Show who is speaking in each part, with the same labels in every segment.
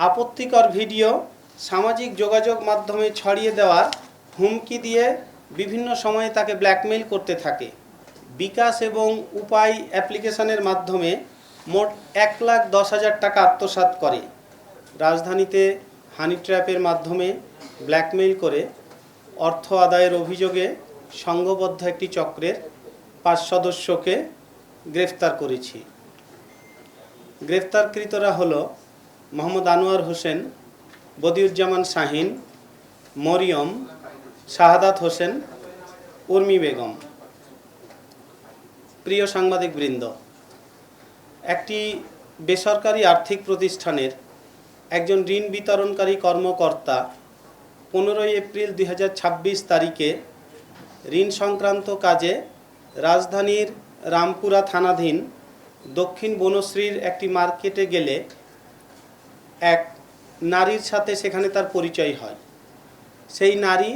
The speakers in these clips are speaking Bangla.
Speaker 1: আপত্তিকর ভিডিও সামাজিক যোগাযোগ মাধ্যমে ছড়িয়ে দেওয়ার হুমকি দিয়ে বিভিন্ন সময়ে তাকে ব্ল্যাকমেইল করতে থাকে। বিকাশ এবং উপায় অ্যাপ্লিকেশনের মাধ্যমে মোট 1,10,000 টাকা আত্মসাৎ করে। রাজধানীতে হানি ট্র্যাপের মাধ্যমে ব্ল্যাকমেইল করে অর্থ আদায়ের অভিযোগে সংঘবদ্ধ একটি চক্রের 5 সদস্যকে গ্রেফতার করেছি। গ্রেফতারকৃতরা হলো মোহাম্মদ আনোয়ার হোসেন, বদিউজ্জামান শাহিন, মরিয়ম, শাহাদাত হোসেন, উর্মি বেগম। প্রিয় সাংবাদিকবৃন্দ, একটি বেসরকারি আর্থিক প্রতিষ্ঠানের একজন ঋণ বিতরণকারী কর্মকর্তা 15 এপ্রিল 2026 তারিখে ঋণ সংক্রান্ত কাজে রাজধানীর রামপুরা থানাধীন দক্ষিণ বনশ্রীর একটি মার্কেটে গেলে এক নারীর সাথে সেখানে তার পরিচয় হয়। সেই নারী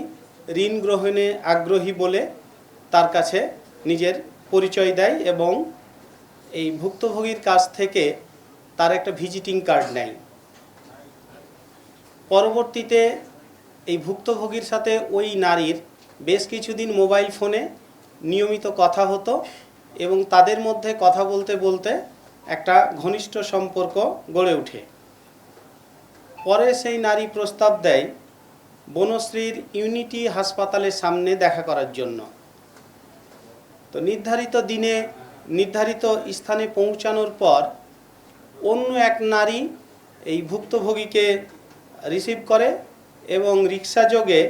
Speaker 1: ঋণ গ্রহণে আগ্রহী বলে তার কাছে নিজের পরিচয় দেয় এবং এই ভুক্তভোগীর কাছ থেকে তার একটা ভিজিটিং কার্ড নেয়। পরবর্তীতে এই ভুক্তভোগীর সাথে ওই নারীর বেশ কিছুদিন মোবাইল ফোনে নিয়মিত কথা হতো এবং তাদের মধ্যে কথা বলতে বলতে একটা ঘনিষ্ঠ সম্পর্ক গড়ে ওঠে। পরে সেই নারী প্রস্তাব দেয় বনশ্রীর ইউনিটি হাসপাতালের সামনে দেখা করার জন্য। তো নির্ধারিত দিনে নির্ধারিত স্থানে পৌঁছানোর পর অন্য এক নারী এই ভুক্তভোগীকে রিসিভ করে এবং রিকশাযোগে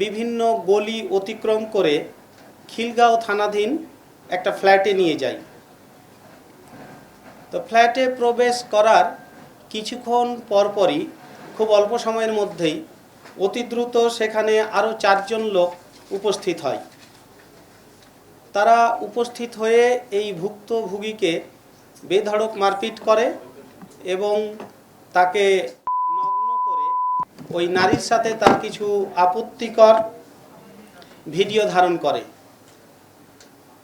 Speaker 1: বিভিন্ন গলি অতিক্রম করে খিলগাঁও থানাধীন একটা ফ্ল্যাটে নিয়ে যায়। তো ফ্ল্যাটে প্রবেশ করার কিছুক্ষণ পরপরই খুব অল্প সময়ের মধ্যেই অতি দ্রুত সেখানে আরও 4 জন লোক উপস্থিত হয়। তারা উপস্থিত হয়ে এই ভুক্তভোগীকে বেধড়ক মারপিট করে এবং তাকে নগ্ন করে ওই নারীর সাথে তার কিছু আপত্তিকর ভিডিও ধারণ করে।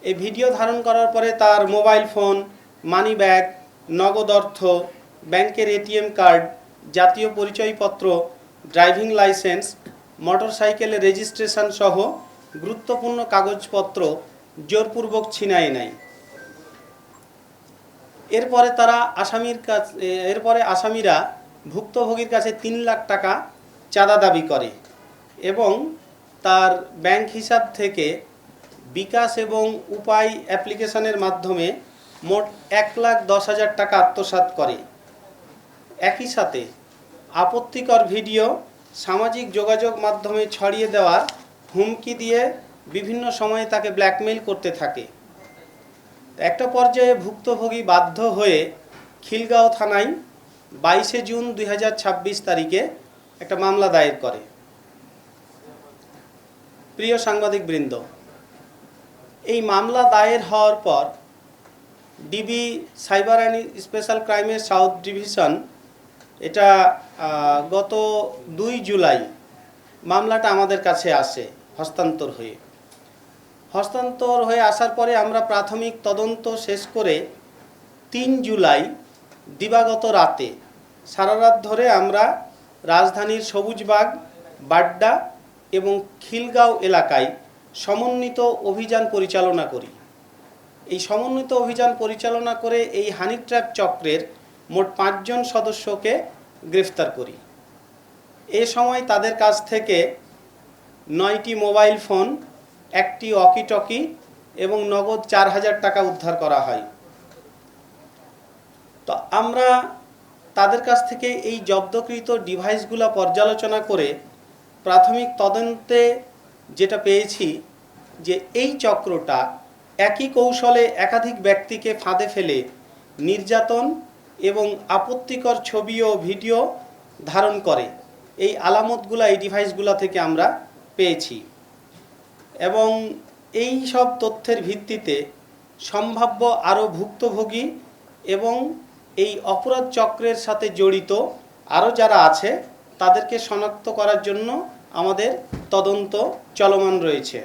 Speaker 1: এই ভিডিও ধারণ করার পরে তার মোবাইল ফোন, মানি ব্যাগ, নগদ অর্থ, ব্যাংকের এটিএম কার্ড, জাতীয় পরিচয়পত্র, ড্রাইভিং লাইসেন্স, মোটরসাইকেলের রেজিস্ট্রেশন সহ গুরুত্বপূর্ণ কাগজপত্র জোরপূর্বক ছিনিয়ে নেয়। এরপরে আসামিরা ভুক্তভোগীর কাছে 3 লাখ টাকা চাঁদা দাবি করে এবং তার ব্যাংক হিসাব থেকে বিকাশ এবং উপায় অ্যাপ্লিকেশনের মাধ্যমে মোট 1,10,000 টাকা আত্মসাৎ করে। একই সাথে আপত্তিকর ভিডিও সামাজিক যোগাযোগ মাধ্যমে ছড়িয়ে দেওয়ার হুমকি দিয়ে বিভিন্ন সময়ে তাকে ব্ল্যাকমেইল করতে থাকে। একটা পর্যায়ে ভুক্তভোগী বাধ্য হয়ে খিলগাঁও থানায় 22 জুন 2026 তারিখে একটা মামলা দায়ের করে। প্রিয় সাংবাদিকবৃন্দ, এই মামলা দায়ের হওয়ার পর ডিবি সাইবার অ্যান্ড স্পেশাল ক্রাইমের সাউথ ডিভিশন এটা গত 2 জুলাই মামলাটা আমাদের কাছে আসে হস্তান্তর হয়ে আসার পরে আমরা প্রাথমিক তদন্ত শেষ করে 3 জুলাই দিবাগত রাতে সারা রাত ধরে আমরা রাজধানীর সবুজবাগ, বাড্ডা এবং খিলগাঁও এলাকায় সমন্বিত অভিযান পরিচালনা করি। এই সমন্বিত অভিযান পরিচালনা করে এই হানি ট্র্যাপ চক্রের মোট 5 জন সদস্যকে গ্রেফতার করি। এ সময় তাদের কাছ থেকে 9টি মোবাইল ফোন, 1টি ওয়াকিটকি এবং নগদ 4,000 টাকা উদ্ধার করা হয়। তো আমরা তাদের কাছ থেকে এই জব্দকৃত ডিভাইসগুলো পর্যালোচনা করে প্রাথমিক তদন্তে যেটা পেয়েছি যে এই চক্রটা একই কৌশলে একাধিক ব্যক্তিকে ফাঁদে ফেলে নির্যাতন এবং আপত্তিকর ছবি ও ভিডিও ধারণ করে। এই আলামতগুলো এই ডিভাইসগুলো থেকে আমরা পেয়েছি এবং এই সব তথ্যের ভিত্তিতে সম্ভাব্য আরও ভুক্তভোগী এবং এই অপরাধ চক্রের সাথে জড়িত আরও যারা আছে তাদেরকে শনাক্ত করার জন্য আমাদের তদন্ত চলমান রয়েছে।